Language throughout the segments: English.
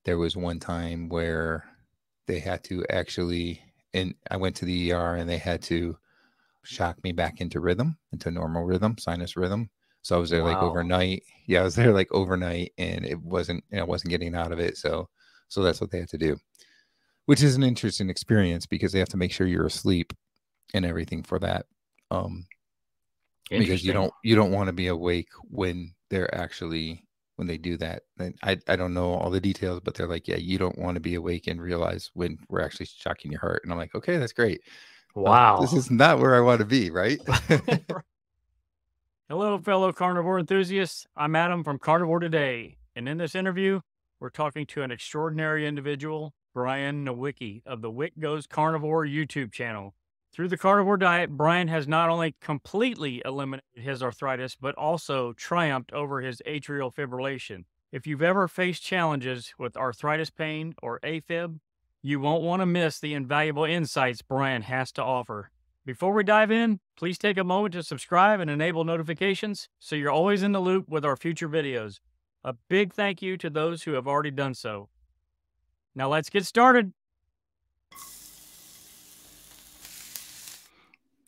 There was one time where they had to actually, and I went to the ER and they had to shock me back into rhythm, into normal rhythm, sinus rhythm. So I was there like Wow. overnight. Yeah, I was there like overnight, and it wasn't, I wasn't getting out of it. So that's what they had to do, which is an interesting experience because they have to make sure you're asleep and everything for that. Um, because Interesting. you don't want to be awake when they're actually when they do that. And I don't know all the details, but they're like, yeah, you don't want to be awake and realize when we're actually shocking your heart. And I'm like, okay, that's great. This Wow. is not where I want to be, right? Hello, fellow carnivore enthusiasts. I'm Adam from Carnivore Today, and in this interview, we're talking to an extraordinary individual, Brian Nowicki of the Wick Goes Carnivore YouTube channel. Through the carnivore diet, Brian has not only completely eliminated his arthritis, but also triumphed over his atrial fibrillation. If you've ever faced challenges with arthritis pain or AFib, you won't want to miss the invaluable insights Brian has to offer. Before we dive in, please take a moment to subscribe and enable notifications so you're always in the loop with our future videos. A big thank you to those who have already done so. Now let's get started.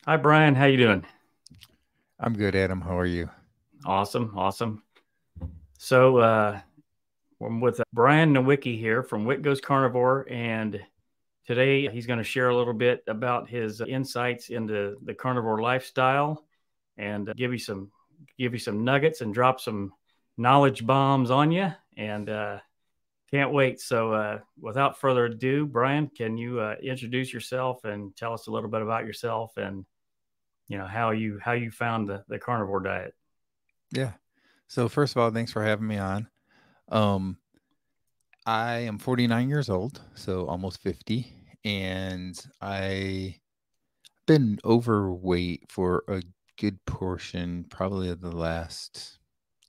Hi, Brian. How you doing? I'm good, Adam. How are you? Awesome. So, I'm with Brian Nowicki here from Wick Goes Carnivore, and today he's going to share a little bit about his insights into the carnivore lifestyle and give you some nuggets and drop some knowledge bombs on you. And can't wait. So without further ado, Brian, can you introduce yourself and tell us a little bit about yourself and how you found the carnivore diet? Yeah. So first of all, thanks for having me on. Um, I am 49 years old, so almost 50, and I've been overweight for a good portion, probably of the last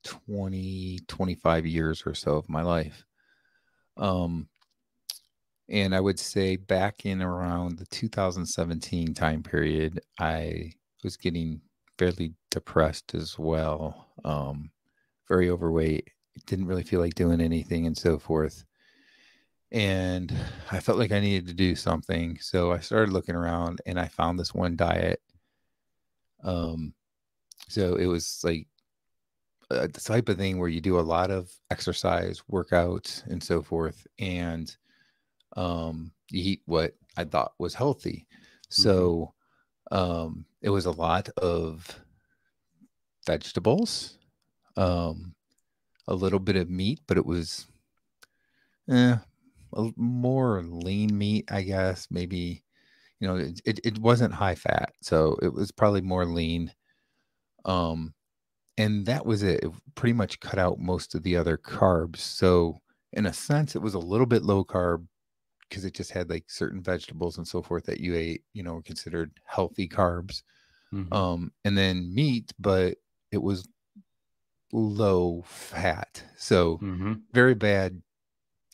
25 years or so of my life. Um, and I would say back in around the 2017 time period, I was getting fairly depressed as well. Very overweight, didn't really feel like doing anything and so forth. And I felt like I needed to do something. So I started looking around and I found this one diet. Um, so it was like the type of thing where you do a lot of exercise, workouts, and so forth. And you eat what I thought was healthy. Mm-hmm. So it was a lot of vegetables, um, a little bit of meat, but it was eh, more lean meat, I guess. Maybe, it wasn't high fat. So it was probably more lean. Um, and that was it. It pretty much cut out most of the other carbs. So in a sense, it was a little bit low carb because it just had like certain vegetables and so forth that you ate, were considered healthy carbs. Mm-hmm. And then meat, but it was low fat. So Mm-hmm. very bad,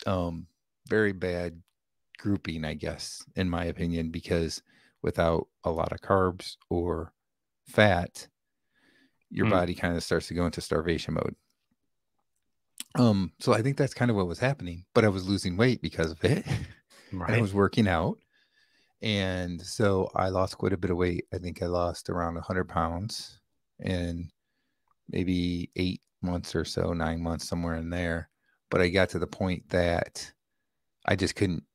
um, very bad grouping, I guess, in my opinion, because without a lot of carbs or fat, your Mm. body kind of starts to go into starvation mode. So I think that's kind of what was happening, but I was losing weight because of it and I Right. was working out. And so I lost quite a bit of weight. I think I lost around 100 pounds in maybe 8 months or so, 9 months, somewhere in there. But I got to the point that I just couldn't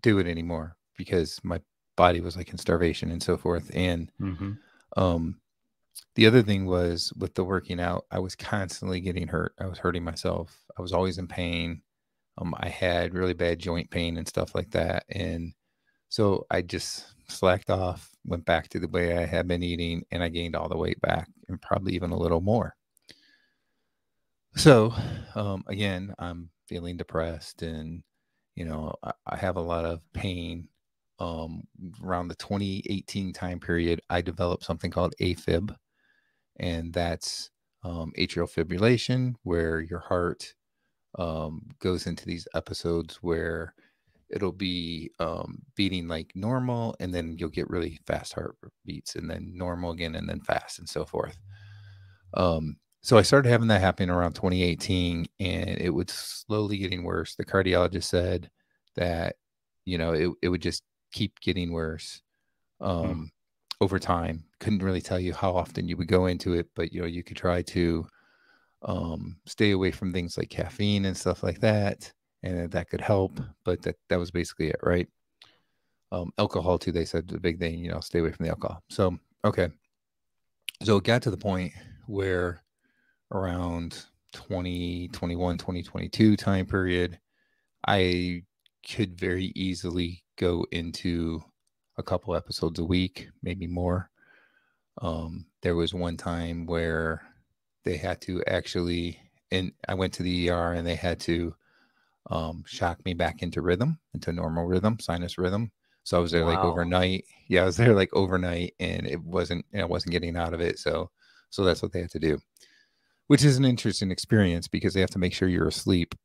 do it anymore because my body was like in starvation and so forth. And Mm-hmm. um, the other thing was with the working out, I was constantly getting hurt. I was hurting myself. I was always in pain. I had really bad joint pain and stuff like that. And so I just slacked off, went back to the way I had been eating, and I gained all the weight back and probably even a little more. So, again, I'm feeling depressed and, I have a lot of pain. Around the 2018 time period, I developed something called AFib, and that's atrial fibrillation, where your heart goes into these episodes where it'll be beating like normal, and then you'll get really fast heartbeats, and then normal again, and then fast, and so forth. So I started having that happen around 2018, and it was slowly getting worse. The cardiologist said that, it would just keep getting worse Mm. um, over time. Couldn't really tell you how often you would go into it, but, you could try to stay away from things like caffeine and stuff like that, and that could help. But that was basically it, right? Alcohol too, they said the big thing, stay away from the alcohol. So, okay. So it got to the point where around 2021, 2022 time period, I could very easily go into a couple episodes a week, maybe more. There was one time where they had to actually, and I went to the ER and they had to shock me back into rhythm, into normal rhythm, sinus rhythm. So I was there like Wow. overnight. Yeah, I was there like overnight, and I wasn't getting out of it. So that's what they had to do, which is an interesting experience because they have to make sure you're asleep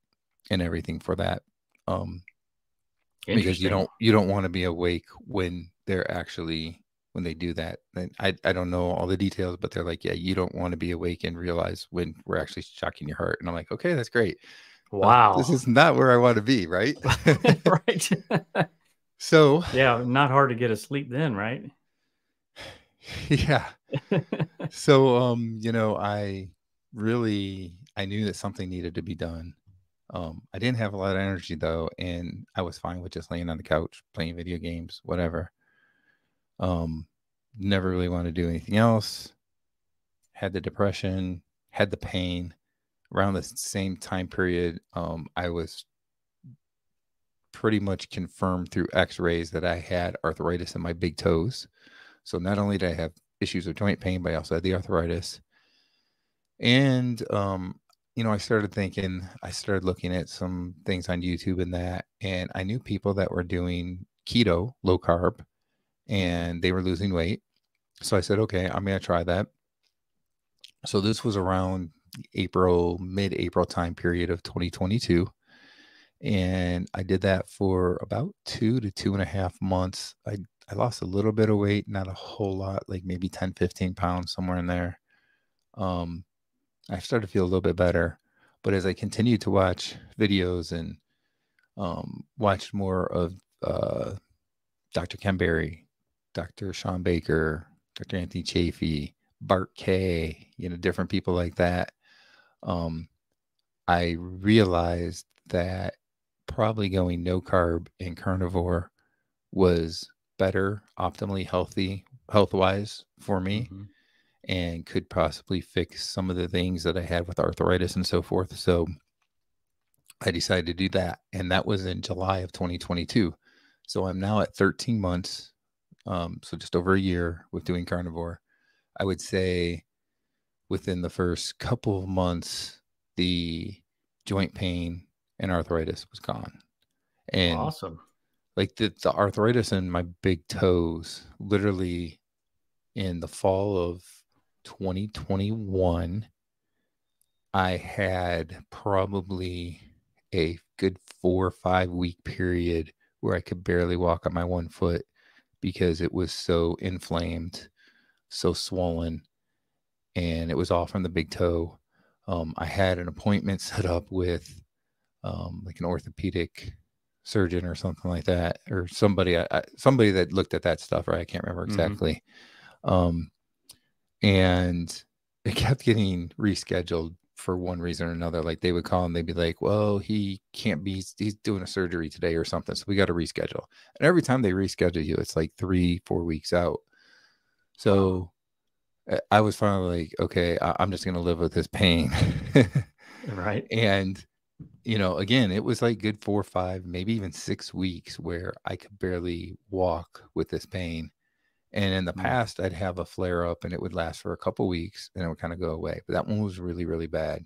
and everything for that. Um, because you Interesting. don't want to be awake when when they do that. And I don't know all the details, but they're like, yeah, you don't want to be awake and realize when we're actually shocking your heart. And I'm like, okay, that's great. This Wow. is not where I want to be, right? Right. So, Yeah, not hard to get asleep then, right? yeah. So, I knew that something needed to be done. I didn't have a lot of energy though, and I was fine with just laying on the couch, playing video games, whatever. Um, Never really wanted to do anything else. Had the depression, had the pain. Around the same time period, I was pretty much confirmed through x-rays that I had arthritis in my big toes. So not only did I have issues with joint pain, but I also had the arthritis. And I started looking at some things on YouTube and that, and I knew people that were doing keto, low carb, Mhm. and they were losing weight. So I said, okay, I'm going to try that. So this was around mid-April time period of 2022. And I did that for about 2 to 2.5 months. I lost a little bit of weight, not a whole lot, like maybe 10, 15 pounds, somewhere in there. Um, I started to feel a little bit better. But as I continued to watch videos and watched more of Dr. Ken Berry, Dr. Sean Baker, Dr. Anthony Chafee, Bart Kay, different people like that, um, I realized that probably going no carb and carnivore was better, optimally health wise for me, Mhm. and could possibly fix some of the things that I had with arthritis and so forth. So I decided to do that. And that was in July of 2022. So I'm now at 13 months. So just over a year with doing carnivore. I would say within the first couple of months, the joint pain and arthritis was gone. And Awesome. like the arthritis in my big toes, literally in the fall of 2021, I had probably a good 4 or 5 week period where I could barely walk on my one foot because it was so inflamed, so swollen, and it was all from the big toe. I had an appointment set up with like an orthopedic surgeon or something like that, or somebody that looked at that stuff. Right, I can't remember Mhm. exactly. Um, and it kept getting rescheduled for one reason or another. Like they would call and they'd be like, "Well, he can't be. He's doing a surgery today or something, so we got to reschedule." And every time they reschedule you, it's like 3, 4 weeks out. Wow. So I was finally like, okay, I'm just going to live with this pain. Right. And, again, it was like good 4, 5, maybe even 6 weeks where I could barely walk with this pain. And in the Mm. past, I'd have a flare up and it would last for a couple weeks and it would kind of go away. But that one was really, really bad.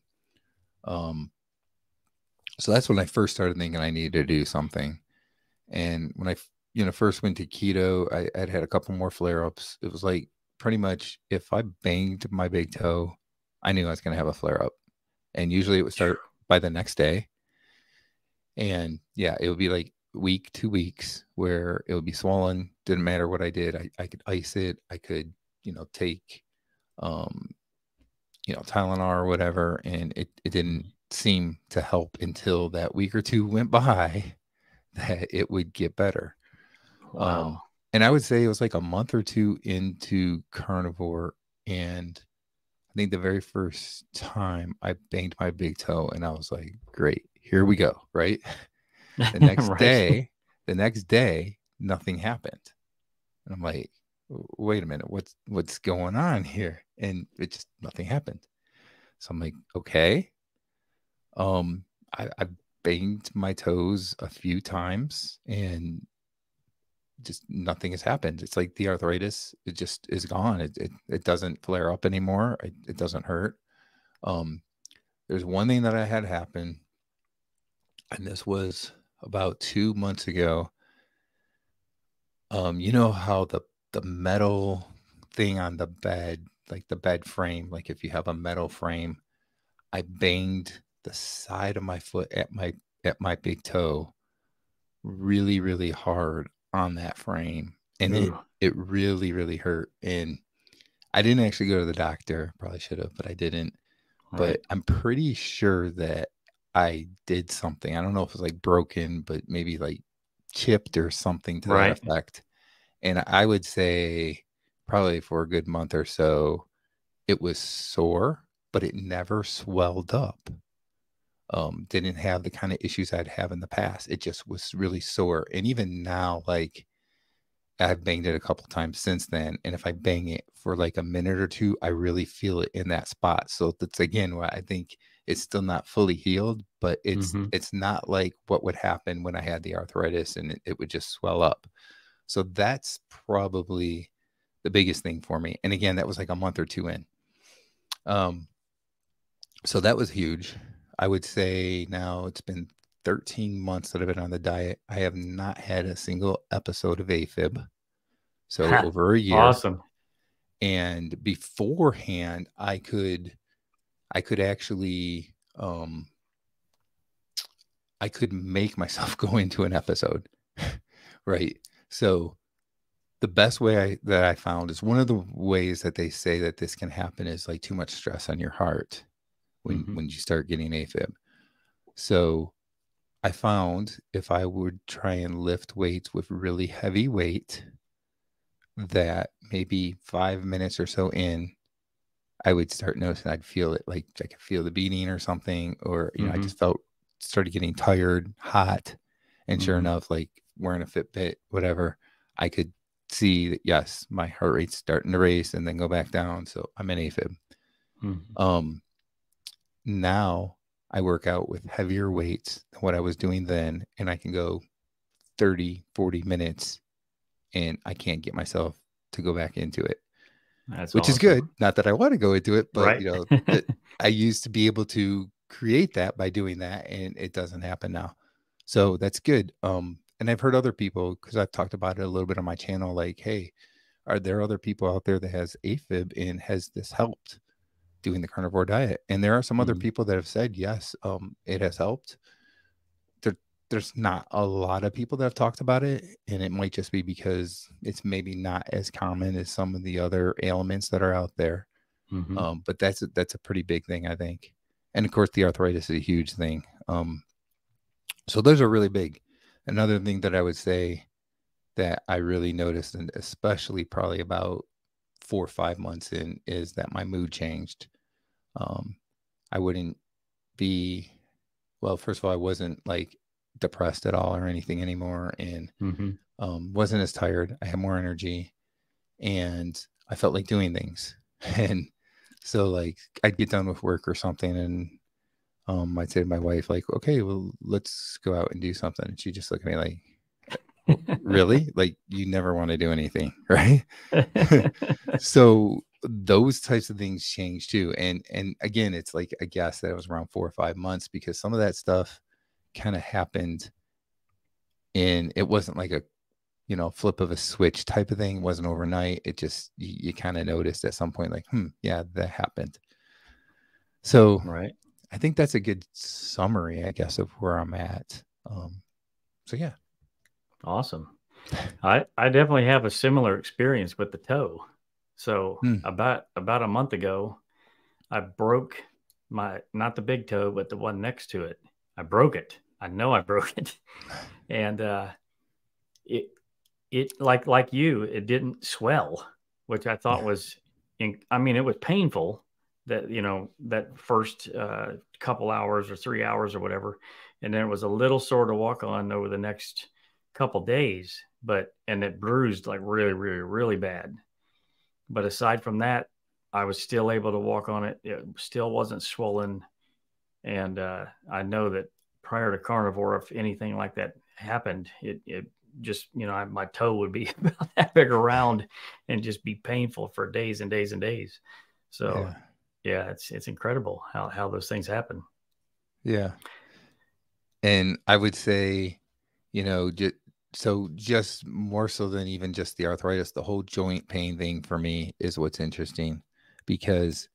Um, so that's when I first started thinking I needed to do something. And when first went to keto, I'd had a couple more flare ups. It was like pretty much if I banged my big toe, I knew I was going to have a flare up. And usually it would start by the next day. And yeah, it would be like week, 2 weeks where it would be swollen. Didn't matter what I did. I could ice it. I could, take, um, Tylenol or whatever, and it didn't seem to help until that week or two went by that it would get better. Wow. And I would say it was like a month or two into carnivore, and I think the very first time I banged my big toe, and I was like, great, here we go, right? The next Right. day, nothing happened. And I'm like, wait a minute, what's going on here? And it just nothing happened. So I'm like, okay. I banged my toes a few times and just nothing has happened. It's like the arthritis, it just is gone. It doesn't flare up anymore. It doesn't hurt. Um, there's one thing that I had happen, and this was about 2 months ago. You know how the metal thing on the bed, like the bed frame, like if you have a metal frame, I banged the side of my foot at my big toe really, really hard on that frame. And it Ooh. it really, really hurt. And I didn't actually go to the doctor. Probably should have, but I didn't. Right. But I'm pretty sure that I did something. I don't know if it was like broken, but maybe like chipped or something to that Right. effect. And I would say probably for a good month or so, it was sore, but it never swelled up. Didn't have the kind of issues I'd have in the past. It just was really sore. And even now, like I've banged it a couple times since then. And if I bang it for like a minute or two, I really feel it in that spot. So that's again why I think it's still not fully healed, but it's not like what would happen when I had the arthritis and it would just swell up. So that's probably the biggest thing for me. And again, that was like a month or two in. Um, so that was huge. I would say now it's been 13 months that I've been on the diet. I have not had a single episode of AFib. So Ha. over a year. Awesome. And beforehand, I could actually I could make myself go into an episode. Right. So the best way that I found is one of the ways that they say that this can happen is like too much stress on your heart when you start getting AFib. So I found if I would try and lift weights with really heavy weight, that maybe 5 minutes or so in, I would start noticing I'd feel it, like I could feel the beating or something, or I just started getting tired, hot, and sure enough, like wearing a Fitbit, whatever, I could see that yes, my heart rate's starting to race and then go back down. So I'm in AFib. Um, now I work out with heavier weights than what I was doing then, and I can go 30, 40 minutes and I can't get myself to go back into it, That's which is awesome. good. Not that I want to go into it, but Right. that I used to be able to create that by doing that, and it doesn't happen now. So that's good. And I've heard other people, because I've talked about it a little bit on my channel, like, hey, are there other people out there that has AFib and has this helped doing the carnivore diet? And there are some other people that have said, yes, it has helped. There's not a lot of people that have talked about it, and it might just be because it's maybe not as common as some of the other ailments that are out there. But that's a pretty big thing, I think. And of course, the arthritis is a huge thing. So those are really big. Another thing that I would say that I really noticed, and especially probably about 4 or 5 months in, is that my mood changed. I wouldn't be, well, first of all, I wasn't like depressed at all or anything anymore, and wasn't as tired. I had more energy, and I felt like doing things. And so like I'd get done with work or something, and I'd say to my wife, like, okay, well, let's go out and do something. And she'd just look at me like, really? Like, you never want to do anything, right? So those types of things change too. And again, it's like I guess that it was around 4 or 5 months, because some of that stuff kind of happened, and it wasn't like a flip of a switch type of thing. It wasn't overnight. It just you kind of noticed at some point, like, yeah, that happened. So Right. I think that's a good summary, I guess, of where I'm at. So yeah. Awesome. I definitely have a similar experience with the toe. So Hmm. about a month ago, I broke not the big toe, but the one next to it. I broke it. I know I broke it. And it like you, it didn't swell, which I thought was, I mean, it was painful that, that first couple hours or 3 hours or whatever. And then it was a little sore to walk on over the next couple days, and it bruised like really, really, really bad. But aside from that, I was still able to walk on it. It still wasn't swollen. And I know that prior to carnivore, if anything like that happened, it just, my toe would be about that big around and just be painful for days and days and days. So yeah, it's incredible how those things happen. Yeah. And I would say, just more so than even just the arthritis, the whole joint pain thing for me is what's interesting because,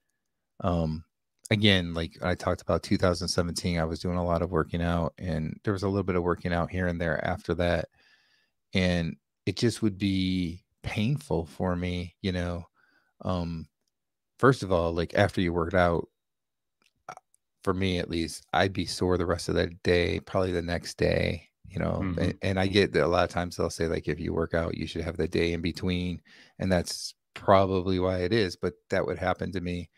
again, like I talked about 2017, I was doing a lot of working out and there was a little bit of working out here and there after that. And it just would be painful for me, first of all, like after you worked out, for me at least, I'd be sore the rest of the day, probably the next day, and I get that a lot of times they'll say, like, if you work out, you should have the day in between. And that's probably why it is, but that would happen to me.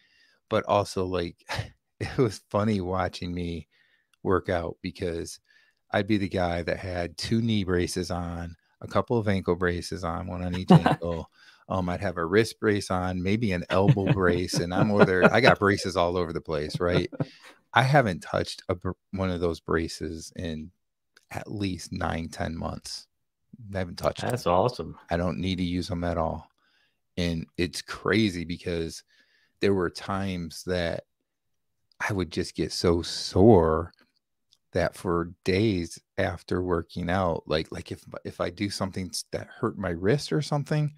But also, like, it was funny watching me work out because I'd be the guy that had 2 knee braces on, a couple of ankle braces on, one on each ankle. I'd have a wrist brace on, maybe an elbow brace, and I got braces all over the place, right? I haven't touched one of those braces in at least 9-10 months. I haven't touched them. That's awesome. I don't need to use them at all. And it's crazy because there were times that I would just get so sore that for days after working out, like if I do something that hurt my wrist or something,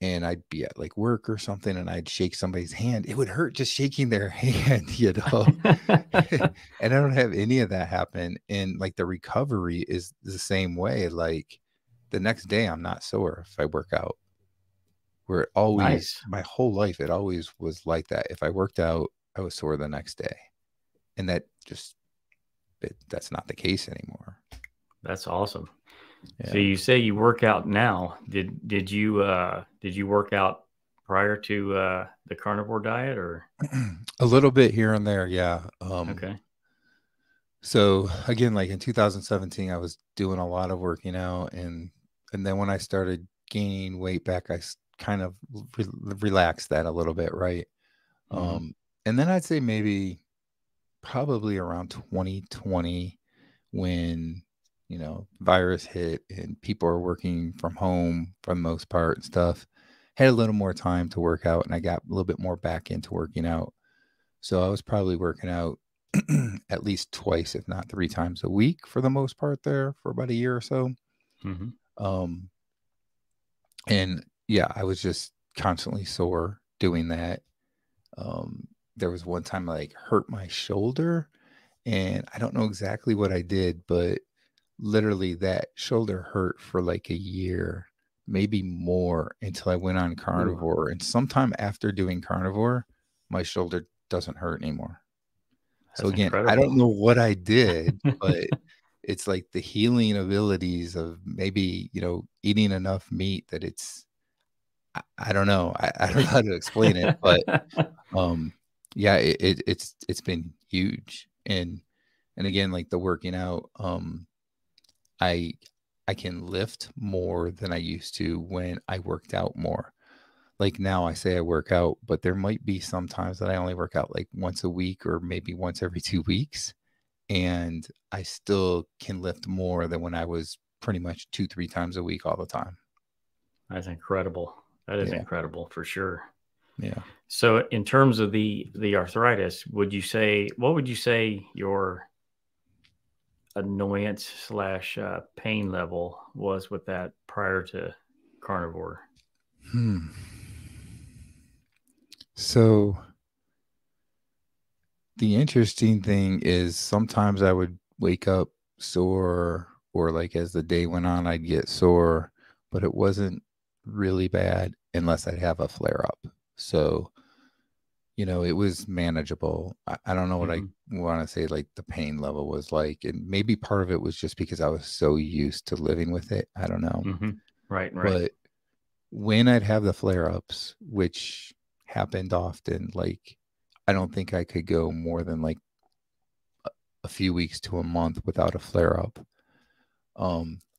and I'd be at like work or something and I'd shake somebody's hand, it would hurt just shaking their hand, and I don't have any of that happen. And like the recovery is the same way. Like the next day I'm not sore if I work out, where it always, my whole life, it always was like that. If I worked out, I was sore the next day. And that's not the case anymore. That's awesome. Yeah. So you say you work out now. Did you work out prior to the carnivore diet, or a little bit here and there? Yeah. Okay. So again, like in 2017, I was doing a lot of working out, and then when I started gaining weight back, I kind of relaxed that a little bit, right? And then I'd say probably around 2020, when virus hit and people are working from home for the most part and stuff, had a little more time to work out, and I got a little bit more back into working out. So I was probably working out at least twice, if not 3 times a week for the most part there for about a year or so. And yeah, I was just constantly sore doing that. There was one time I hurt my shoulder, and I don't know exactly what I did, but literally that shoulder hurt for like a year, maybe more, until I went on carnivore. And sometime after doing carnivore, my shoulder doesn't hurt anymore. So again, incredible. I don't know what I did, but it's like the healing abilities of maybe, eating enough meat that I don't know. I don't know how to explain it, but yeah, it's been huge. And again, like the working out, I can lift more than I used to when I worked out more. Like now I say I work out, but there might be some times that I only work out like once a week or maybe once every 2 weeks. And I still can lift more than when I was pretty much 2-3 times a week all the time. That's incredible. That is incredible for sure. Yeah. So in terms of the arthritis, what would you say your annoyance / pain level was with that prior to carnivore? So the interesting thing is sometimes I would wake up sore, or like as the day went on, I'd get sore, but it wasn't really bad unless I'd have a flare up. So it was manageable. I don't know what I Mm-hmm. want to say, like the pain level was like, and maybe part of it was just because I was so used to living with it. I don't know. Mm-hmm. Right. Right. But when I'd have the flare ups, which happened often, like I don't think I could go more than like a few weeks to a month without a flare up.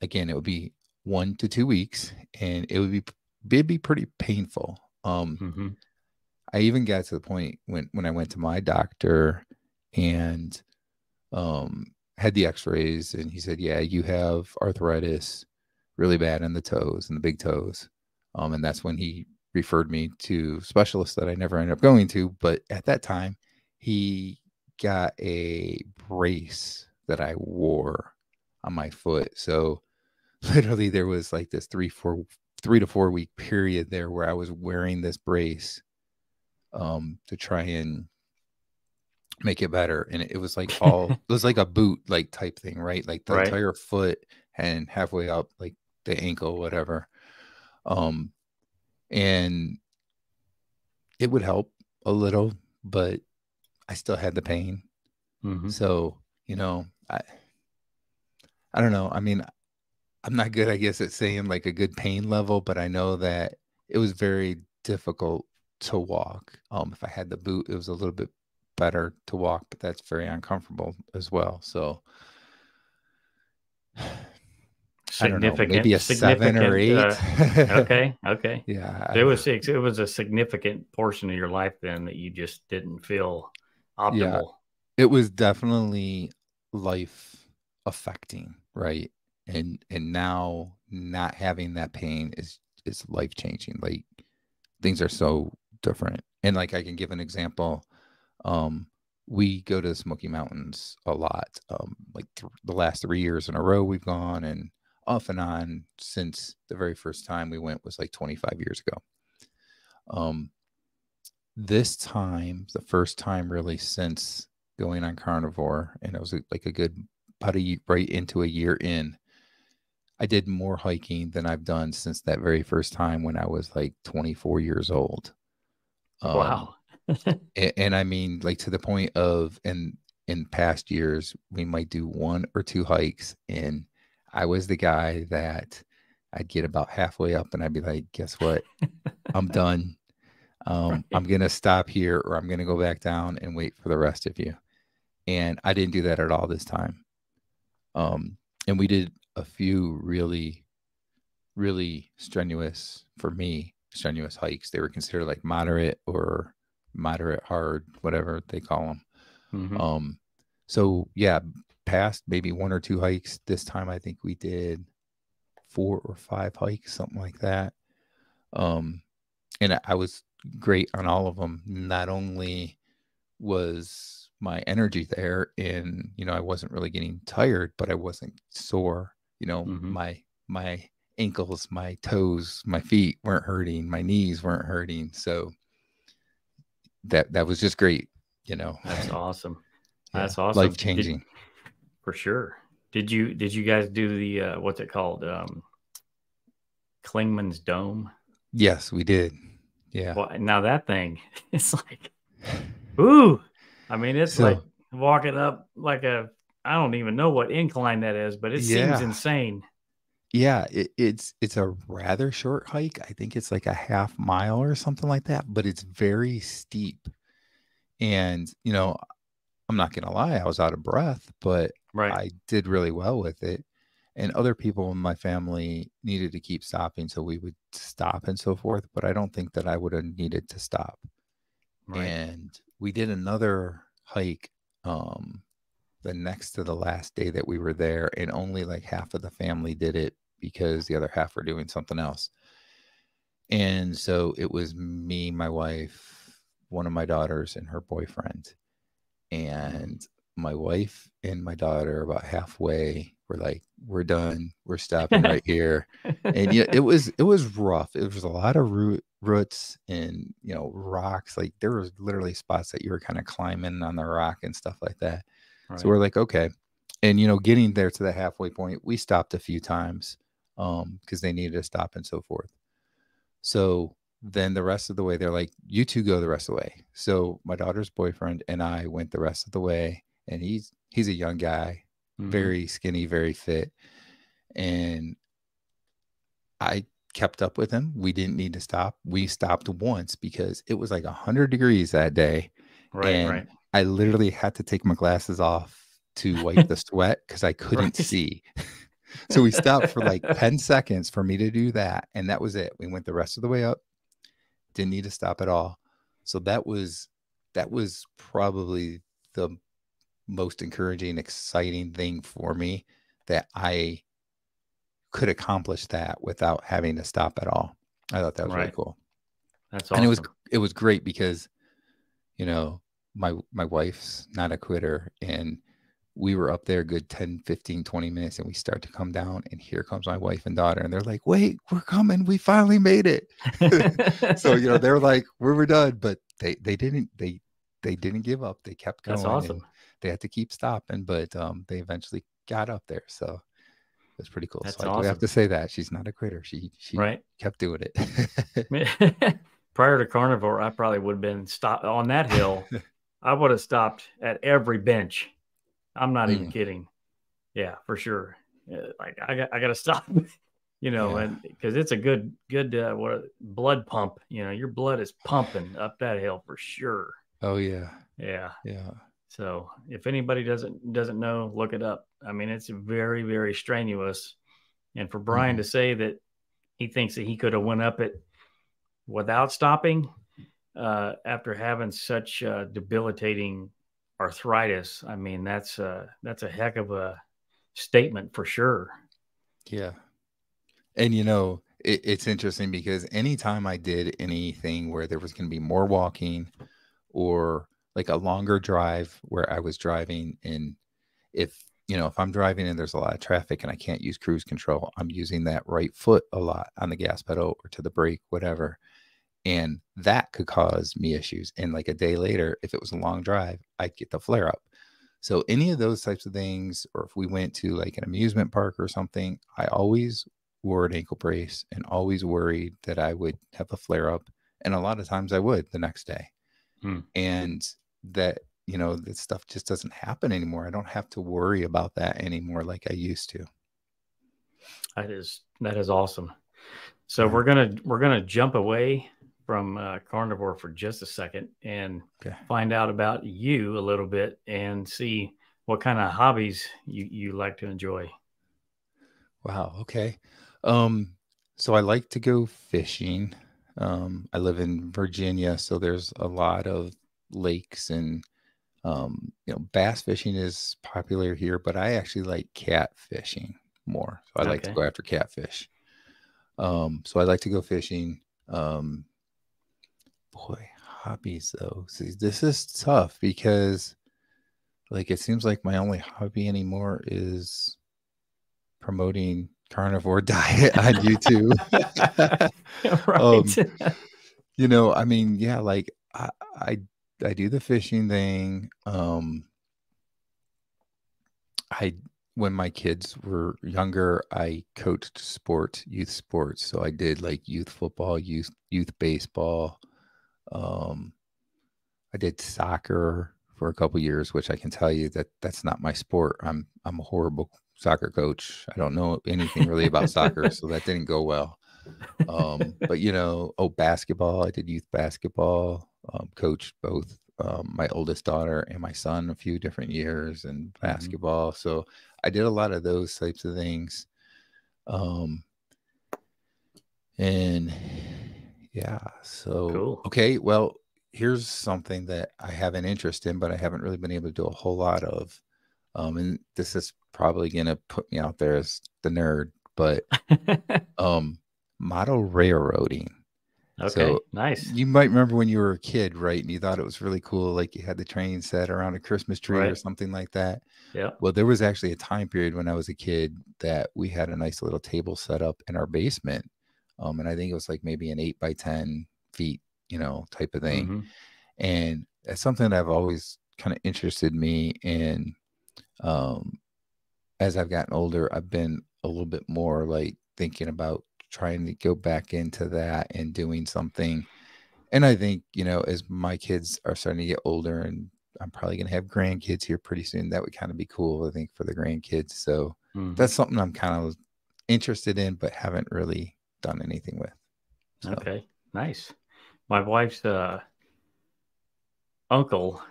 Again, it would be 1 to 2 weeks, and it'd be pretty painful. Mm-hmm. I even got to the point when I went to my doctor and had the X-rays, and he said, "Yeah, you have arthritis, really bad in the toes and the big toes," and that's when he referred me to specialists that I never ended up going to. But at that time, he got a brace that I wore on my foot, so literally there was like this 3 to 4 week period there where I was wearing this brace to try and make it better. And it was like it was like a boot like type thing, right? Like the Right. entire foot and halfway up, like the ankle, whatever. Um, and it would help a little, but I still had the pain. Mm-hmm. So, you know, I don't know. I mean, I'm not good, I guess, at saying like a good pain level, but I know that it was very difficult to walk. If I had the boot, it was a little bit better to walk, but that's very uncomfortable as well. So I don't know, maybe a 7 or Significant. 8. Okay. Okay. Yeah, It was a significant portion of your life then that you just didn't feel yeah, optimal. it was definitely life affecting, right? And now not having that pain is life changing. Like things are so different. And like I can give an example. Um, we go to the Smoky Mountains a lot. Like the last 3 years in a row we've gone, and off and on since the very first time we went was like 25 years ago. Um, this time, the first time really since going on carnivore, and it was like a good right into a year in. I did more hiking than I've done since that very first time when I was like 24 years old. Um, Wow. and I mean, like to the point of, in past years, we might do 1 or 2 hikes, and I was the guy that I'd get about halfway up, and I'd be like, "Guess what? I'm done. I'm Right. gonna stop here, or I'm gonna go back down and wait for the rest of you." And I didn't do that at all this time. Um, and we did a few really, really strenuous hikes. They were considered like moderate or moderate hard, whatever they call them. Mm-hmm. So yeah, past maybe 1 or 2 hikes. This time I think we did 4 or 5 hikes, something like that. Um, and I was great on all of them. Not only was my energy there, and I wasn't really getting tired, but I wasn't sore. Mm-hmm. My ankles, my toes, my feet weren't hurting, my knees weren't hurting. So that was just great. you know That's awesome. yeah, That's life awesome. changing. For sure. Did you guys do the what's it called? Klingman's Dome? Yes, we did. Yeah. Well, now that thing, it's like, ooh. I mean, it's like So walking up like I don't even know what incline that is, but it seems yeah, insane. yeah, it's a rather short hike. I think it's like a half mile or something like that, but it's very steep. And I'm not gonna lie, I was out of breath, but Right. I did really well with it. And other people in my family needed to keep stopping, so we would stop and so forth. But I don't think that I would have needed to stop. Right. And we did another hike the next to the last day that we were there, and only like half of the family did it because the other half were doing something else. And so it was me, my wife, one of my daughters, and her boyfriend. And my wife and my daughter, about halfway, were like, "We're done. We're stopping right here." And yeah, it was rough. It was a lot of roots and rocks. Like there was literally spots that you were kind of climbing on the rock and stuff like that. So Right. we're like, okay. And getting there to the halfway point, we stopped a few times because they needed to stop and so forth. So then the rest of the way, they're like, you two go the rest of the way. So my daughter's boyfriend and I went the rest of the way, and he's a young guy, very skinny, very fit. And I kept up with him. We didn't need to stop. We stopped once because it was like 100 degrees that day. And I literally had to take my glasses off to wipe the sweat because I couldn't see. So we stopped for like 10 seconds for me to do that. And that was it. We went the rest of the way up. Didn't need to stop at all. So that was probably the most encouraging, exciting thing for me, that I could accomplish that without having to stop at all. I thought that was really cool. That's awesome. And it was great because, you know, my wife's not a quitter, and we were up there a good 10, 15, 20 minutes, and we start to come down, and here comes my wife and daughter, and they're like, wait, we're coming. We finally made it. So, you know, they're like, we're done, but they didn't give up. They kept going. That's awesome. And they had to keep stopping, but they eventually got up there. So it was pretty cool. That's so I awesome. do have to say that she's not a quitter. She kept doing it. Prior to Carnivore, I probably would have been stopped on that hill. I would have stopped at every bench. I'm not even kidding. Yeah, for sure. Like I got to stop, you know, and because it's a good blood pump. You know, your blood is pumping up that hill for sure. Oh yeah. Yeah. So if anybody doesn't know, look it up. I mean, it's very, very strenuous. And for Brian to say that he thinks that he could have went up it without stopping after having such debilitating arthritis, I mean, that's a heck of a statement for sure. Yeah. And, you know, it's interesting because anytime I did anything where there was going to be more walking or like a longer drive where I was driving, and if I'm driving and there's a lot of traffic and I can't use cruise control, I'm using that right foot a lot on the gas pedal or to the brake, whatever. And that could cause me issues. And like a day later, if it was a long drive, I'd get the flare up. So any of those types of things, or if we went to like an amusement park or something, I always wore an ankle brace and always worried that I would have a flare up. And a lot of times I would the next day. And that, you know, that stuff just doesn't happen anymore. I don't have to worry about that anymore like I used to. That is awesome. So we're gonna jump away from Carnivore for just a second and find out about you a little bit and see what kind of hobbies you like to enjoy. Wow. Okay. So I like to go fishing. I live in Virginia, so there's a lot of lakes, and bass fishing is popular here, but I actually like cat fishing more. So I like to go after catfish. So I like to go fishing. Boy, hobbies though. See, this is tough because like it seems like my only hobby anymore is promoting Carnivore Diet on YouTube. Right. I mean, yeah, like I do the fishing thing. When my kids were younger, I coached youth sports. So I did like youth football, youth baseball. I did soccer for a couple years, which I can tell you that that's not my sport. I'm a horrible soccer coach. I don't know anything really about soccer, so that didn't go well. But basketball. I did youth basketball. Coached both my oldest daughter and my son a few different years in basketball. So I did a lot of those types of things. And yeah, so cool. Okay, well, here's something that I have an interest in, but I haven't really been able to do a whole lot of. And this is probably gonna put me out there as the nerd, but model railroading. Okay, so nice. You might remember when you were a kid, right? And you thought it was really cool, like you had the train set around a Christmas tree or something like that. Yeah. Well, there was actually a time period when I was a kid that we had a nice little table set up in our basement. And I think it was like maybe an 8 by 10 feet, type of thing. And that's something that I've always kind of interested me in. As I've gotten older, I've been a little bit more like thinking about trying to go back into that and doing something. And I think, as my kids are starting to get older, and I'm probably going to have grandkids here pretty soon, that would kind of be cool, I think, for the grandkids. So that's something I'm kind of interested in, but haven't really done anything with. So. Okay, nice. My wife's uncle,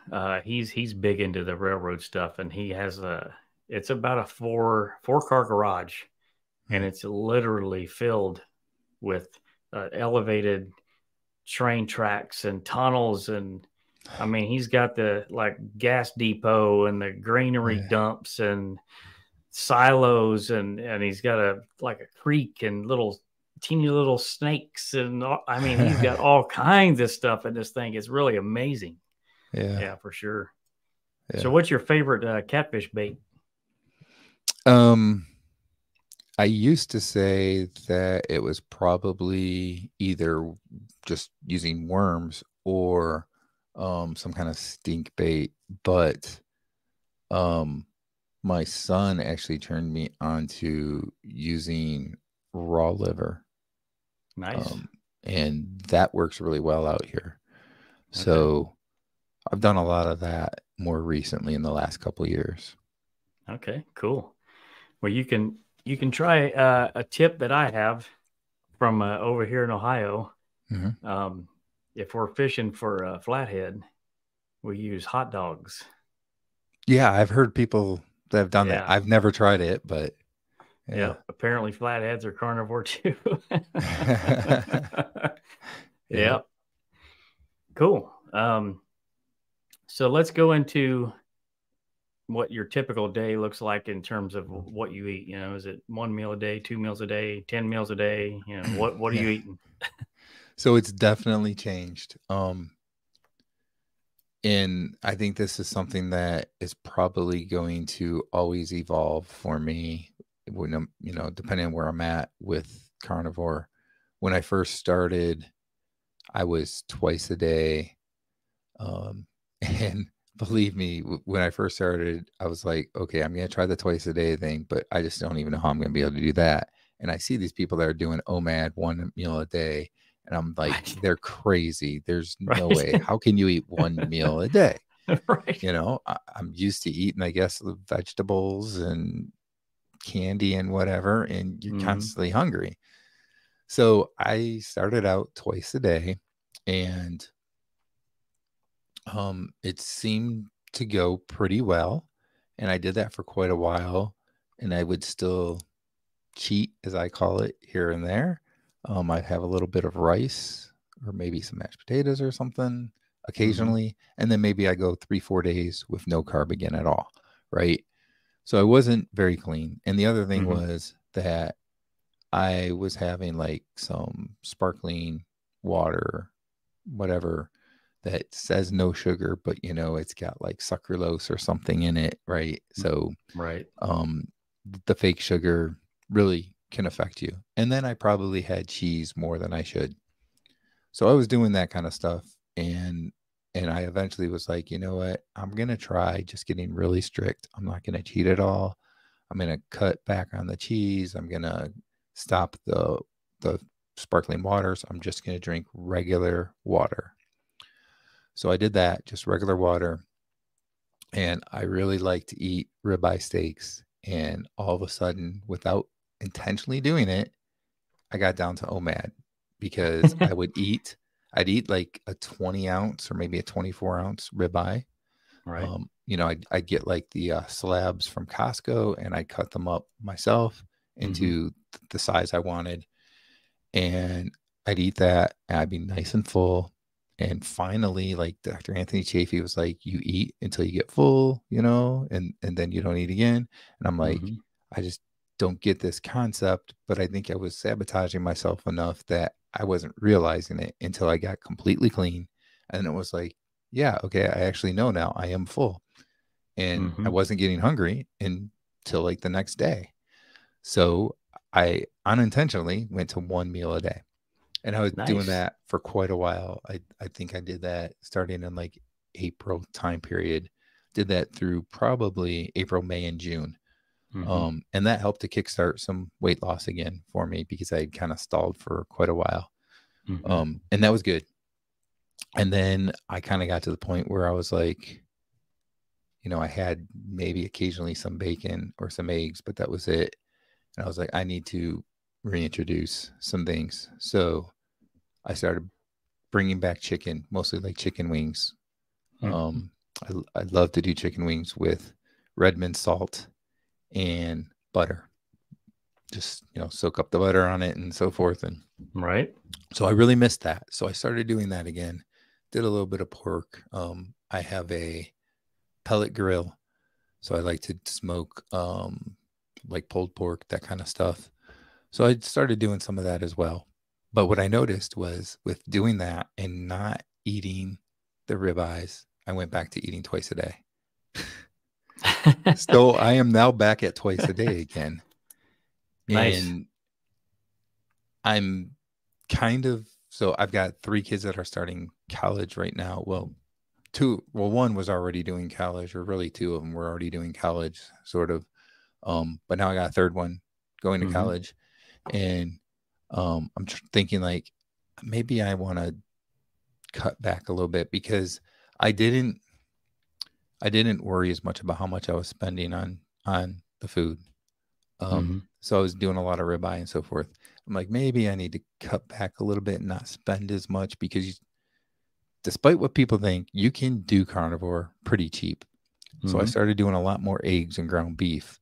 he's big into the railroad stuff, and he has it's about a four-car garage, and it's literally filled with elevated train tracks and tunnels, and I mean, he's got the gas depot and the granary dumps and silos, and he's got a creek and teeny little snakes, and I mean, he's got all kinds of stuff in this thing. It's really amazing. Yeah, for sure. Yeah. So what's your favorite catfish bait? I used to say that it was probably either just using worms or some kind of stink bait, but my son actually turned me on to using raw liver. Nice. And that works really well out here. Okay. So I've done a lot of that more recently in the last couple of years. Okay, cool. Well, you can try a tip that I have from over here in Ohio. If we're fishing for flathead, we use hot dogs. Yeah, I've heard people that have done that. I've never tried it, but yeah, apparently flatheads are carnivore too. Yeah. Cool. So let's go into what your typical day looks like in terms of what you eat. Is it 1 meal a day, 2 meals a day, 10 meals a day? What are you eating? So it's definitely changed. And I think this is something that is probably going to always evolve for me when depending on where I'm at with carnivore. When I first started, I was twice a day. And believe me, when I first started, I was like, okay, I'm going to try the twice a day thing, but I just don't even know how I'm going to be able to do that. And I see these people that are doing OMAD, 1 meal a day. And I'm like, they're crazy. There's no way. How can you eat 1 meal a day? Right. I'm used to eating, I guess, vegetables and candy and whatever, and you're constantly hungry. So I started out twice a day, and it seemed to go pretty well. And I did that for quite a while, and I would still cheat, as I call it, here and there. I'd have a little bit of rice or maybe some mashed potatoes or something occasionally. And then maybe I go 3-4 days with no carb again at all. Right. So I wasn't very clean. And the other thing was that I was having some sparkling water, whatever, that says no sugar, but it's got sucralose or something in it. Right. So, the fake sugar really can affect you. And then I probably had cheese more than I should. So I was doing that kind of stuff. And I eventually was like, you know what? I'm going to try just getting really strict. I'm not going to cheat at all. I'm going to cut back on the cheese. I'm going to stop the sparkling waters. I'm just going to drink regular water. So I did that, just regular water. And I really like to eat ribeye steaks. And all of a sudden, without intentionally doing it, I got down to OMAD because I'd eat like a 20 ounce or maybe a 24 ounce ribeye. Right. I'd get the slabs from Costco, and I'd cut them up myself into the size I wanted. And I'd eat that, and I'd be nice and full. And finally, Dr. Anthony Chafee was like, you eat until you get full, and then you don't eat again. And I'm like, I just don't get this concept, but I think I was sabotaging myself enough that I wasn't realizing it until I got completely clean. And it was like, yeah, okay, I actually know now I am full. And I wasn't getting hungry until the next day. So I unintentionally went to 1 meal a day. And I was doing that for quite a while. I think I did that starting in April time period. Did that through probably April, May, and June. And that helped to kickstart some weight loss again for me because I had kind of stalled for quite a while. And that was good. And then I kind of got to the point where I was like, you know, I had maybe occasionally some bacon or some eggs, but that was it. And I was like, I need to reintroduce some things. So I started bringing back chicken, mostly like chicken wings. I love to do chicken wings with Redmonds salt and butter. Just, you know, soak up the butter on it and so forth. And Right. so I really missed that. So I started doing that again. Did a little bit of pork. I have a pellet grill. So I like to smoke like pulled pork, that kind of stuff. So I started doing some of that as well. But what I noticed was with doing that and not eating the ribeyes, I went back to eating twice a day. So I am now back at twice a day again. Nice. And I'm kind of, so I've got 3 kids that are starting college right now. Well, one was already doing college, or really 2 of them were already doing college, sort of. But now I got a third one going to college. And I'm thinking like, maybe I want to cut back a little bit because I didn't worry as much about how much I was spending on the food. So I was doing a lot of ribeye and so forth. I'm like, maybe I need to cut back a little bit and not spend as much because despite what people think, you can do carnivore pretty cheap. So I started doing a lot more eggs and ground beef.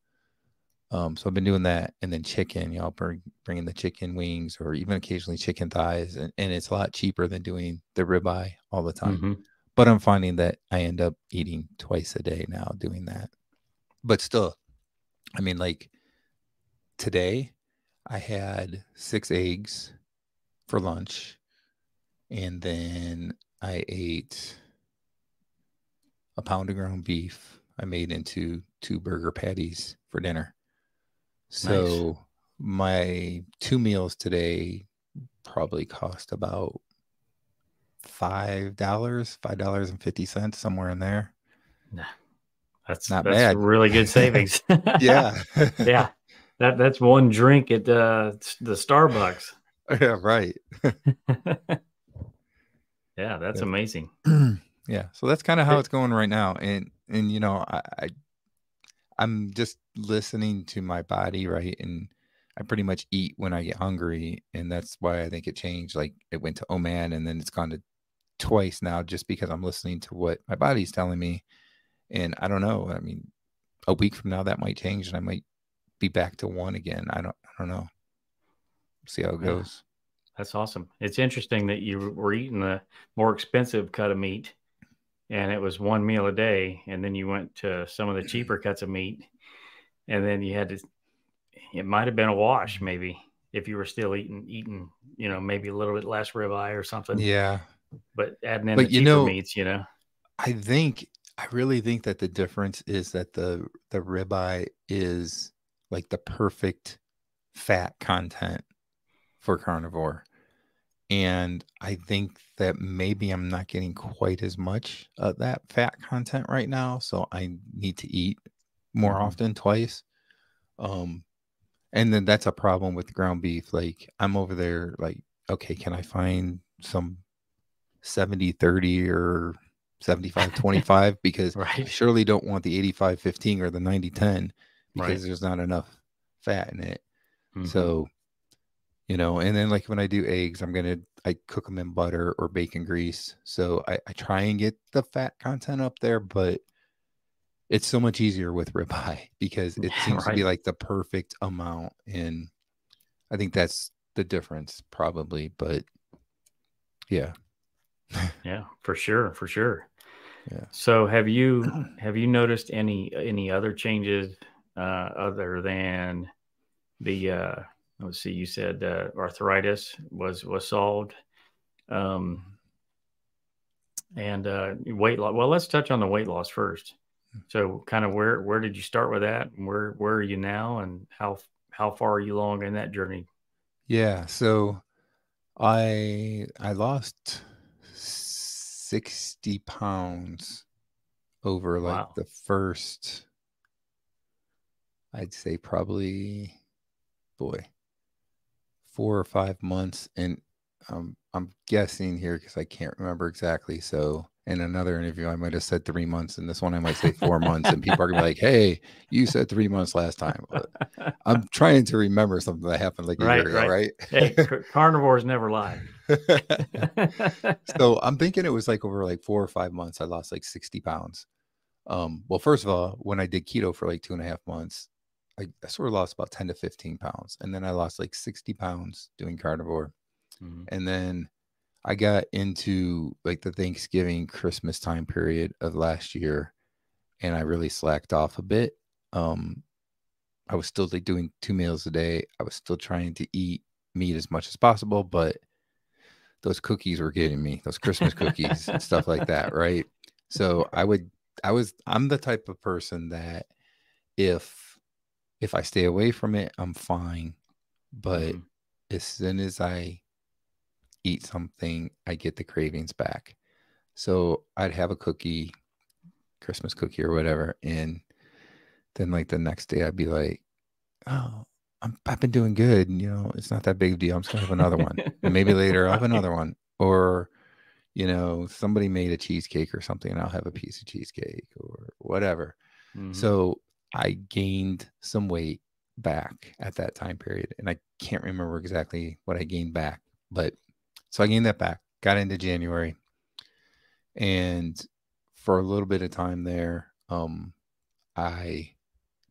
So I've been doing that, and then chicken, you know, bringing the chicken wings or even occasionally chicken thighs. And it's a lot cheaper than doing the ribeye all the time. But I'm finding that I end up eating twice a day now doing that. But still, I mean, like today I had 6 eggs for lunch, and then I ate a pound of ground beef I made into 2 burger patties for dinner. So my 2 meals today probably cost about $5.50, somewhere in there. That's Not bad. really good savings. Yeah. Yeah. That's one drink at the Starbucks. Yeah, right. Yeah, that's amazing. Yeah. So that's kind of how it's going right now. And you know, I'm just listening to my body, right? And I pretty much eat when I get hungry, and that's why I think it changed. Like it went to oh man, and then it's gone to twice now, just because I'm listening to what my body's telling me. And I don't know. I mean, a week from now that might change, and I might be back to 1 again. I don't know. See how it goes. That's awesome. It's interesting that you were eating the more expensive cut of meat, and it was 1 meal a day, and then you went to some of the cheaper cuts of meat, and then you had to. It might have been a wash, maybe, if you were still eating, you know, maybe a little bit less ribeye or something. Yeah. But adding in But the cheaper meats, you know. I really think that the difference is that the ribeye is like the perfect fat content for carnivore. And I think that maybe I'm not getting quite as much of that fat content right now. So I need to eat more often, twice. And then that's a problem with ground beef. Like I'm over there like, okay, can I find some 70-30 or 75-25? Because I surely don't want the 85-15 or the 90-10 because there's not enough fat in it. So, you know, and then like when I do eggs, I cook them in butter or bacon grease. So I try and get the fat content up there, but it's so much easier with ribeye because it seems to be like the perfect amount. And I think that's the difference probably, but yeah. Yeah, for sure. Yeah. So have you noticed any other changes other than the let's see, you said arthritis was solved, and weight loss. Well, let's touch on the weight loss first. So kind of where did you start with that, and where are you now, and how far are you along in that journey? Yeah, so I lost 60 pounds over like Wow. the first I'd say probably, boy, 4 or 5 months. And I'm guessing here because I can't remember exactly. So in another interview, I might have said 3 months. And this one, I might say 4 months. And people are going to be like, hey, you said 3 months last time. But I'm trying to remember something that happened like a year ago, right? Hey, carnivores never lie. So I'm thinking it was like over like 4 or 5 months, I lost like 60 pounds. Well, first of all, when I did keto for like 2.5 months, I sort of lost about 10 to 15 pounds. And then I lost like 60 pounds doing carnivore. Mhm. And then I got into like the Thanksgiving, Christmas time period of last year, and I really slacked off a bit. I was still like doing 2 meals a day. I was still trying to eat meat as much as possible, but those cookies were getting me, those Christmas cookies and stuff like that, right? So I'm the type of person that if I stay away from it, I'm fine. But as soon as I eat something, I get the cravings back. So I'd have a cookie, Christmas cookie or whatever, and then like the next day I'd be like, oh, I've been doing good. And, it's not that big a deal. I'm just gonna have another one, and maybe later I'll have another one, or somebody made a cheesecake or something, and I'll have a piece of cheesecake or whatever. So I gained some weight back at that time period, and I can't remember exactly what I gained back, but so I gained that back, got into January, and for a little bit of time there, I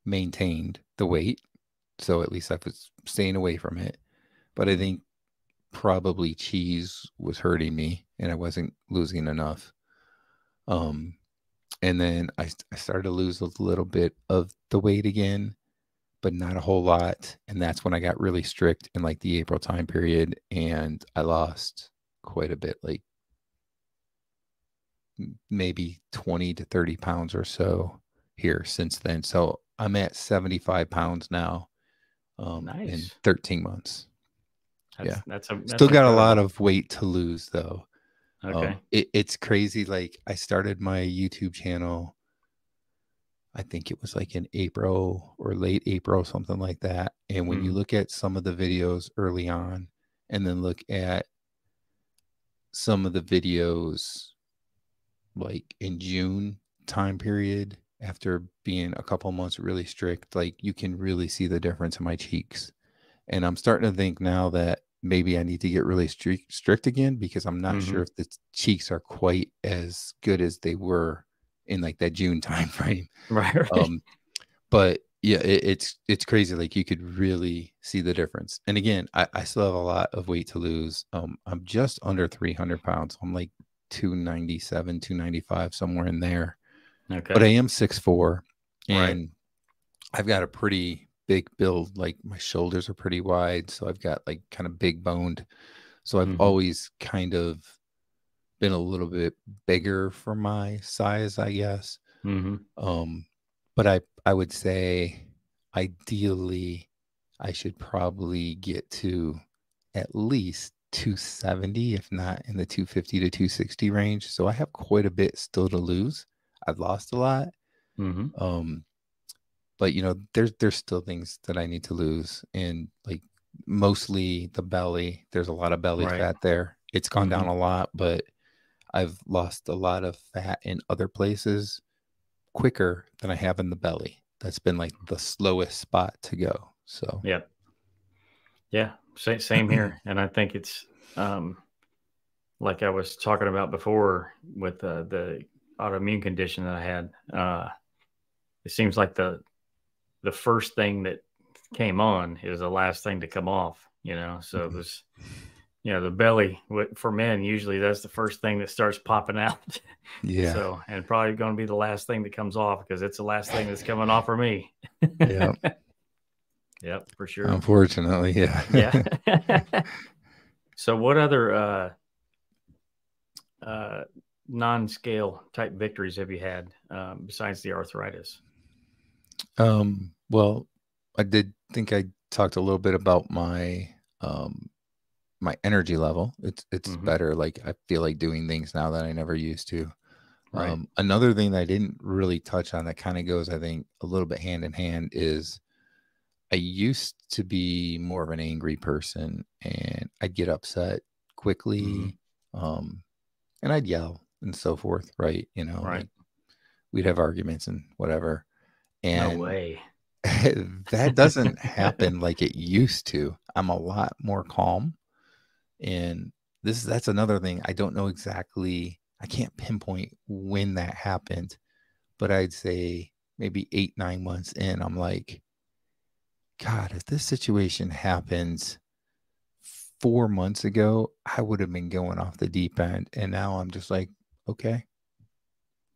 maintained the weight. So at least I was staying away from it. But I think probably cheese was hurting me and I wasn't losing enough. And then I started to lose a little bit of the weight again, but not a whole lot. And that's when I got really strict in like the April time period. And I lost quite a bit, like maybe 20 to 30 pounds or so here since then. So I'm at 75 pounds now in 13 months. That's Still got incredible. a lot of weight to lose though. Okay. It's crazy. Like I started my YouTube channel, I think it was like in April or late April, something like that. And when you look at some of the videos early on and then look at some of the videos like in June time period, after being a couple months really strict, like you can really see the difference in my cheeks. And I'm starting to think now that maybe I need to get really strict again because I'm not sure if the cheeks are quite as good as they were in like that June time frame. Right. But yeah, it's crazy. Like you could really see the difference. And again, I still have a lot of weight to lose. I'm just under 300 pounds. I'm like 297, 295, somewhere in there. Okay. But I am 6'4", and I've got a pretty big build. Like my shoulders are pretty wide, so I've got like kind of big boned. So I've always kind of been a little bit bigger for my size, I guess. But I would say ideally I should probably get to at least 270, if not in the 250 to 260 range. So I have quite a bit still to lose. I've lost a lot. But there's still things that I need to lose, and like mostly the belly. There's a lot of belly fat there. It's gone down a lot, but I've lost a lot of fat in other places quicker than I have in the belly. That's been like the slowest spot to go. So yeah, same here. And I think it's like I was talking about before with the autoimmune condition that I had. It seems like the first thing that came on is the last thing to come off. So it was. The belly for men, usually that's the first thing that starts popping out. Yeah. So, and probably going to be the last thing that comes off because it's the last thing that's coming off for me. Yeah. Yep, for sure. Unfortunately, yeah. Yeah. So what other non-scale type victories have you had besides the arthritis? Well, I did think I talked a little bit about my my energy level. It's better. Like I feel like doing things now that I never used to. Another thing that I didn't really touch on that kind of goes, I think, a little bit hand in hand is I used to be more of an angry person, and I'd get upset quickly, and I'd yell and so forth, right? You know, Right. like we'd have arguments and whatever. No And way. that doesn't happen like it used to. I'm a lot more calm. And that's another thing. I don't know exactly, I can't pinpoint when that happened, but I'd say maybe 8, 9 months in, I'm like, God, if this situation happens 4 months ago, I would have been going off the deep end. And now I'm just like, okay.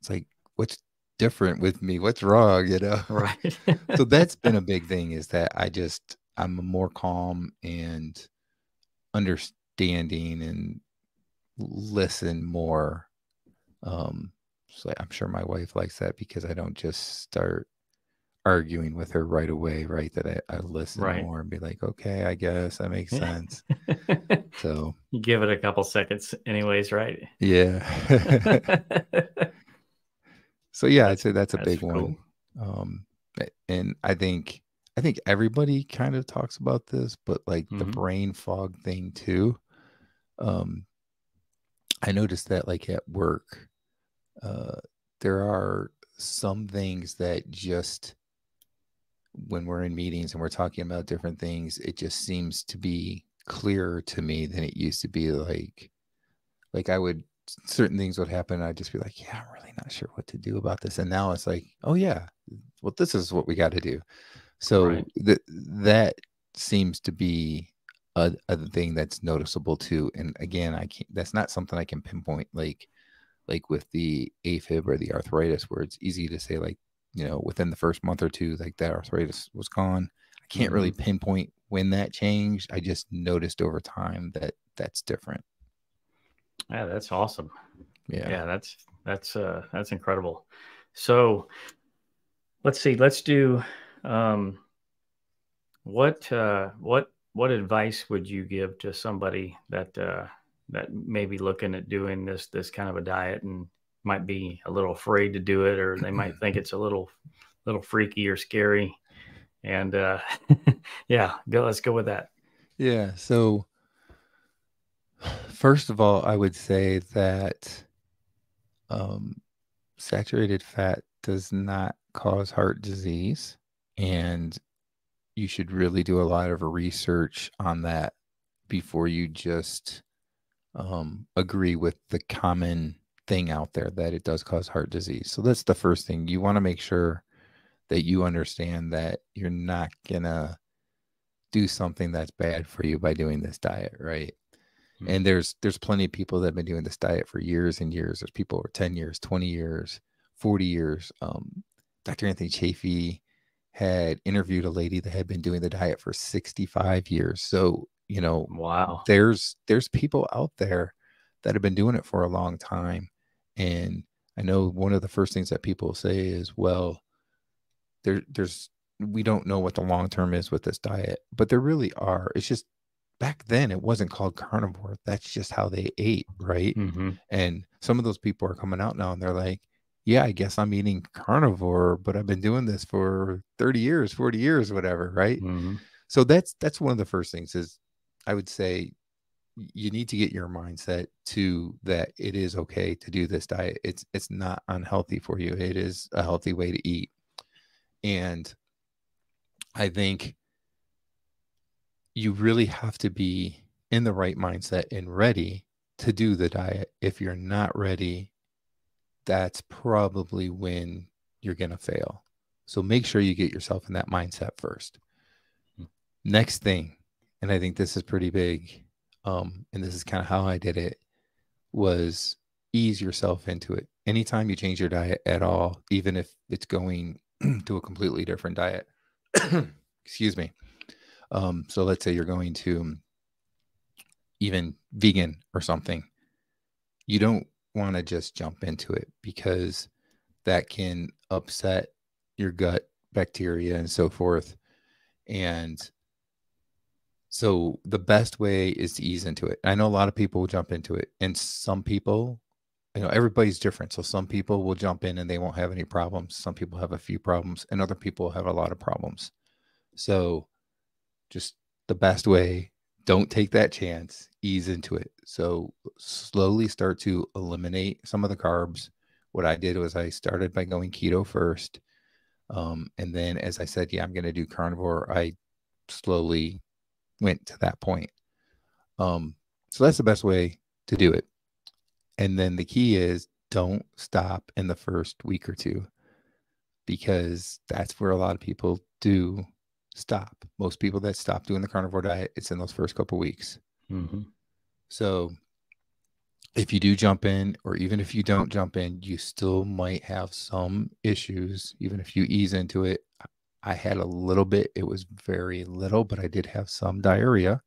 It's like, what's different with me? What's wrong? You know? Right. So that's been a big thing, is that I'm more calm and understanding and listen more. So I'm sure my wife likes that, because I don't just start arguing with her right away, right? That I listen Right. more and be like, okay, I guess that makes sense. So You give it a couple seconds anyways, right? yeah. So yeah, I'd say that's a That's big one. cool. And I think everybody kind of talks about this, but like the Mm-hmm. brain fog thing too. Um, I noticed that like at work, uh, there are some things that just, when we're in meetings and we're talking about different things, it just seems to be clearer to me than it used to be. Like I would, certain things would happen. I'd just be like, yeah, I'm really not sure what to do about this. And now it's like, oh yeah, well, this is what we got to do. So Right. that seems to be a thing that's noticeable too. And again, I can't, that's not something I can pinpoint, like with the AFib or the arthritis, where it's easy to say, like, within the first month or two, like that arthritis was gone. I can't really Mm-hmm. pinpoint when that changed. I just noticed over time that that's different. Yeah, that's awesome. Yeah. Yeah, that's incredible. So let's see. Let's do um, what advice would you give to somebody that may be looking at doing this kind of a diet and might be a little afraid to do it, or they might think it's a little freaky or scary? And yeah, let's go with that. Yeah. So, first of all, I would say that um, saturated fat does not cause heart disease. And you should really do a lot of research on that before you just agree with the common thing out there that it does cause heart disease. So that's the first thing. You want to make sure that you understand that you're not going to do something that's bad for you by doing this diet, right? Mm. And there's plenty of people that have been doing this diet for years and years. There's people over 10 years, 20 years, 40 years. Dr. Anthony Chafee had interviewed a lady that had been doing the diet for 65 years. So, Wow. there's people out there that have been doing it for a long time. And I know one of the first things that people say is, well, there's we don't know what the long term is with this diet, but there really are. It's just, back then it wasn't called carnivore. That's just how they ate, right? Mm-hmm. And some of those people are coming out now and they're like, yeah, I guess I'm eating carnivore, but I've been doing this for 30 years, 40 years, whatever, right? Mm-hmm. So that's one of the first things, is I would say you need to get your mindset to that it is okay to do this diet. It's not unhealthy for you. It is a healthy way to eat. And I think you really have to be in the right mindset and ready to do the diet. If you're not ready, that's probably when you're going to fail. So make sure you get yourself in that mindset first. Next thing, and I think this is pretty big, and this is kind of how I did it, was ease yourself into it. Anytime you change your diet at all, even if it's going to a completely different diet, excuse me. So let's say you're going to even vegan or something, you don't want to just jump into it, because that can upset your gut bacteria and so forth. And so the best way is to ease into it. I know a lot of people will jump into it, and some people, everybody's different. So some people will jump in and they won't have any problems. Some people have a few problems, and other people have a lot of problems. So just the best way, don't take that chance, ease into it. So slowly start to eliminate some of the carbs. What I did was I started by going keto first. And then as I said, yeah, I'm going to do carnivore, I slowly went to that point. So that's the best way to do it. And then the key is don't stop in the first week or two, because that's where a lot of people do stop. Most people that stop doing the carnivore diet, it's in those first couple weeks. Mm-hmm. So if you do jump in, or even if you don't jump in, you still might have some issues, even if you ease into it. I had a little bit, it was very little, but I did have some diarrhea.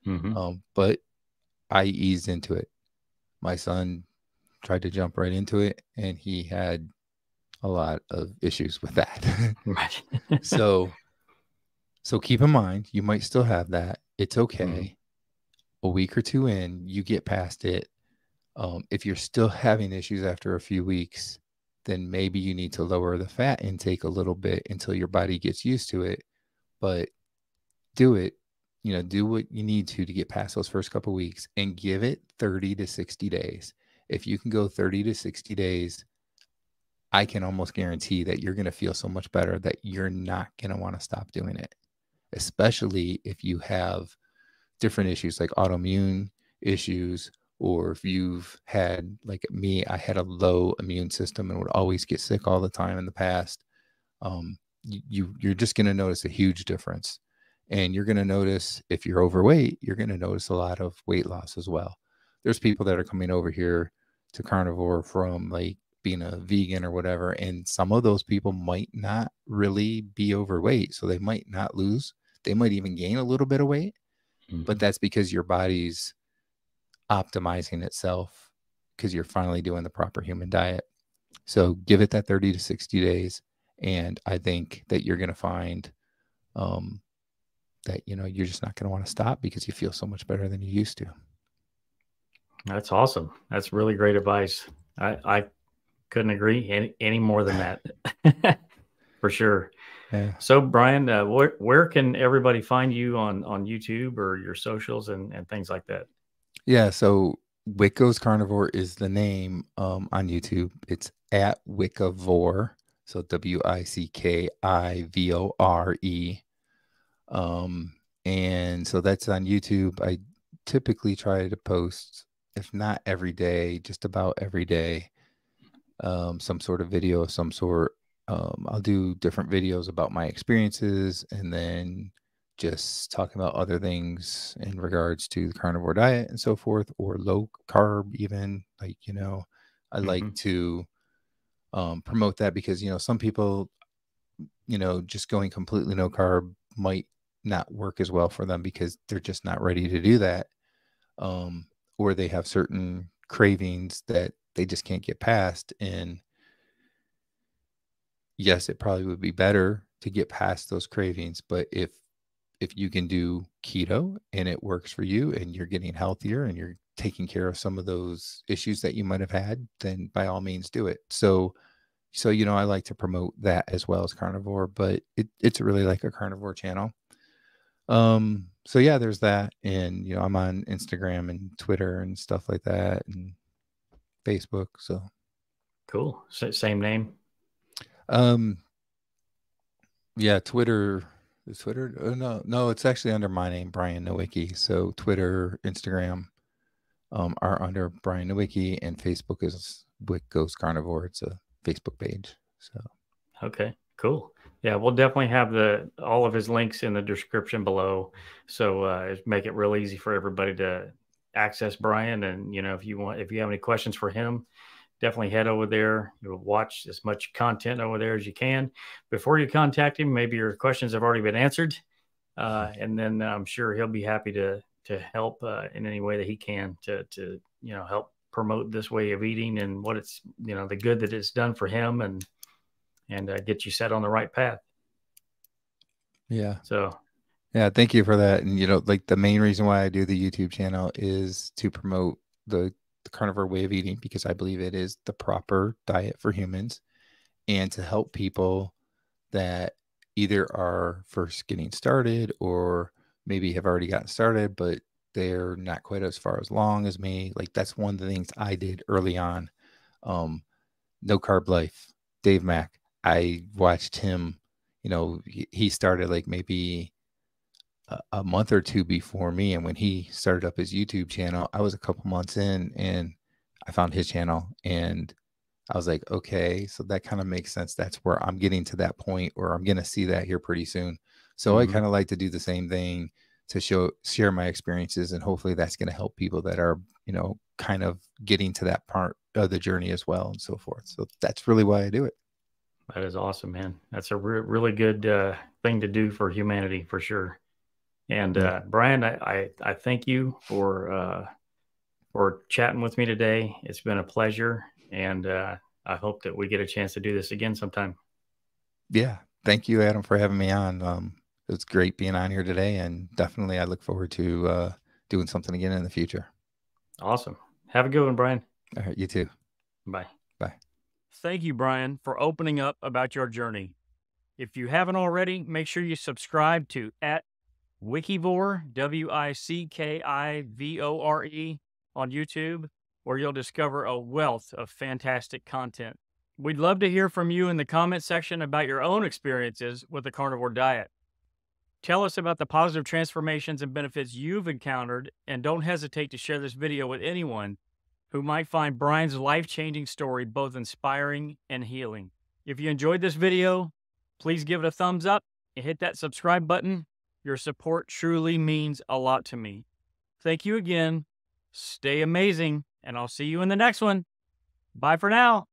Mm-hmm. But I eased into it. My son tried to jump right into it, and he had a lot of issues with that. Right. So keep in mind, you might still have that. It's okay. Mm-hmm. A week or two in, you get past it. If you're still having issues after a few weeks, then maybe you need to lower the fat intake a little bit until your body gets used to it. But do it, do what you need to get past those first couple of weeks, and give it 30 to 60 days. If you can go 30 to 60 days, I can almost guarantee that you're going to feel so much better that you're not going to want to stop doing it, especially if you have different issues like autoimmune issues, or if you've had, like me, I had a low immune system and would always get sick all the time in the past. You're just going to notice a huge difference. And you're going to notice, if you're overweight, you're going to notice a lot of weight loss as well. There's people that are coming over here to carnivore from like being a vegan or whatever, and some of those people might not really be overweight, so they might not lose, they might even gain a little bit of weight. Mm-hmm. But that's because your body's optimizing itself, because you're finally doing the proper human diet. So give it that 30 to 60 days. And I think that you're going to find that, you're just not going to want to stop, because you feel so much better than you used to. That's awesome. That's really great advice. I couldn't agree any more than that. For sure. Yeah. So, Brian, where can everybody find you on YouTube or your socials and things like that? Yeah. So Wick Goes Carnivore is the name on YouTube. It's at Wickivore. So WICKIVORE. And so that's on YouTube. I typically try to post, if not every day, just about every day, some sort of video of some sort. I'll do different videos about my experiences, and then just talking about other things in regards to the carnivore diet and so forth, or low carb, even. Like, I like to promote that, because, some people, just going completely no carb might not work as well for them, because they're just not ready to do that. Or they have certain cravings that they just can't get past. And yes, it probably would be better to get past those cravings. But if you can do keto and it works for you, and you're getting healthier, and you're taking care of some of those issues that you might have had, then by all means do it. So I like to promote that as well as carnivore, but it's really like a carnivore channel. So yeah, there's that. And, I'm on Instagram and Twitter and stuff like that, and Facebook. So Cool. Same name. Yeah, Twitter is Twitter. No, it's actually under my name, Brian Nowicki. So Twitter, Instagram, are under Brian Nowicki, and Facebook is Wick Goes Carnivore. It's a Facebook page. So Okay, cool. Yeah, we'll definitely have all of his links in the description below. So make it real easy for everybody to access Brian. And if you have any questions for him, definitely head over there. You'll watch as much content over there as you can. Before you contact him, maybe your questions have already been answered, and then I'm sure he'll be happy to help in any way that he can to help promote this way of eating and what it's the good that it's done for him, and get you set on the right path. yeah. So Yeah, thank you for that. And like the main reason why I do the YouTube channel is to promote the carnivore way of eating, because I believe it is the proper diet for humans, and to help people that either are first getting started or maybe have already gotten started, but they're not quite as far as long as me. Like that's one of the things I did early on. Um, No Carb Life, Dave Mack. I watched him, he started like maybe a month or two before me. And when he started up his YouTube channel, I was a couple months in and I found his channel and I was like, okay, so that kind of makes sense. That's where I'm getting to that point where I'm going to see that here pretty soon. So I Mm-hmm. kind of like to do the same thing to share my experiences. And hopefully that's going to help people that are, kind of getting to that part of the journey as well and so forth. So that's really why I do it. That is awesome, man. That's a really good thing to do for humanity, for sure. And Yeah. Brian, I thank you for chatting with me today. It's been a pleasure, and I hope that we get a chance to do this again sometime. Yeah. Thank you, Adam, for having me on. It was great being on here today. And definitely I look forward to doing something again in the future. Awesome. Have a good one, Brian. All right. You too. Bye. Bye. Thank you, Brian, for opening up about your journey. If you haven't already, make sure you subscribe to @Wickivore, WICKIVORE, on YouTube, where you'll discover a wealth of fantastic content. We'd love to hear from you in the comment section about your own experiences with the carnivore diet. Tell us about the positive transformations and benefits you've encountered, and don't hesitate to share this video with anyone who might find Brian's life-changing story both inspiring and healing. If you enjoyed this video, please give it a thumbs up and hit that subscribe button. Your support truly means a lot to me. Thank you again. Stay amazing, and I'll see you in the next one. Bye for now.